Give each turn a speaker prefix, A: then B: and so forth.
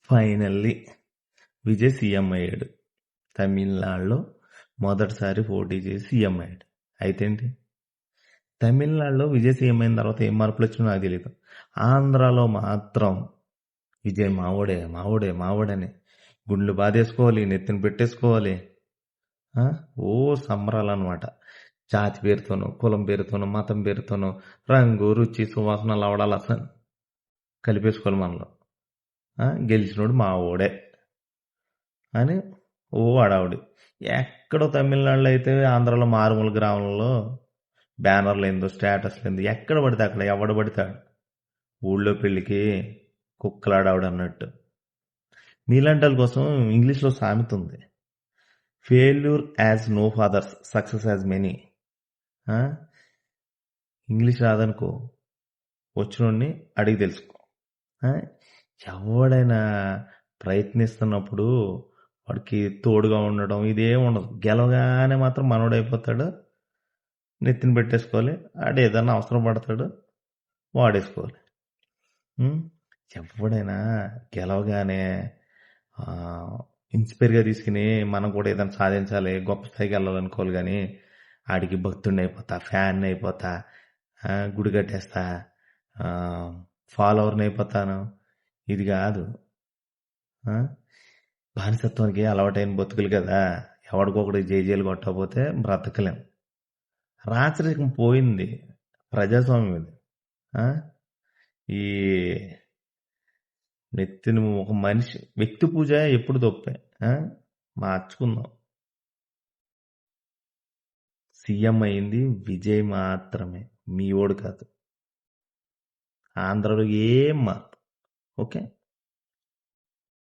A: Finally Vijay CM అయ్యాడు. తమిళనాడులో మొదటిసారి పోటీ చేసి సీఎం అయ్యాడు. అయితే ఏంటి, తమిళనాడులో విజయ్ సీఎం అయిన తర్వాత ఏం మార్పులు వచ్చినా నాకు తెలియదు. ఆంధ్రాలో మాత్రం విజయ్ మావోడే మావోడే మావోడని గుండ్లు బాధేసుకోవాలి, నెత్తిన పెట్టేసుకోవాలి. ఓ సంబరాలు అనమాట. జాతి పేరుతోనో, కులం పేరుతోనో, మతం పేరుతోనో, రంగు రుచి సువాసన లవడాలు అసలు కలిపేసుకోవాలి మనలో. గెలిచినోడు మావోడే అని ఓ అడావుడి. ఎక్కడో తమిళనాడులో అయితే ఆంధ్రాలో మారుమూల గ్రామంలో బ్యానర్లు ఏందో, స్టేటస్లు ఏందో, ఎక్కడ పడితే అక్కడ ఎవడ పడతాడు. ఊళ్ళో పెళ్ళికి కుక్కలాడావుడు అన్నట్టు. మీలాంటి వాళ్ళ కోసం ఇంగ్లీష్లో సామెత ఉంది, failure has no fathers, success has many. English రాదనుకో, వచ్చినోడిని అడిగి తెలుసుకో. ఎవడైనా ప్రయత్నిస్తున్నప్పుడు వాడికి తోడుగా ఉండడం ఇదేం ఉండదు. గెలవగానే మాత్రం మనోడైపోతాడు, నెత్తిన పెట్టేసుకోవాలి. ఆడు ఏదన్నా అవసరం పడతాడు, వాడేసుకోవాలి. ఎవడైనా గెలవగానే ఇన్స్పైర్గా తీసుకుని మనం కూడా ఏదైనా సాధించాలి, గొప్ప స్థాయికి వెళ్ళాలనుకోవాలి. కానీ ఆడికి భక్తుడిని అయిపోతా, ఫ్యాన్ అయిపోతా, గుడి కట్టేస్తా, ఫాలోవర్ని అయిపోతాను, ఇది కాదు. బానిసత్వానికి అలవాటైన బతుకులు కదా, ఎవడికొకటి జేజేలు కొట్టకపోతే బ్రతకలేం. రాచరికం పోయింది, ప్రజాస్వామ్యం ఇది. ఈ నెత్తిన ఒక మనిషి వ్యక్తి పూజ ఎప్పుడు తప్పే, మార్చుకుందాం. సీఎం అయింది విజయ్ మాత్రమే, మీ ఓడు కాదు. ఆంధ్రలో ఏం మార్పు. ఓకే.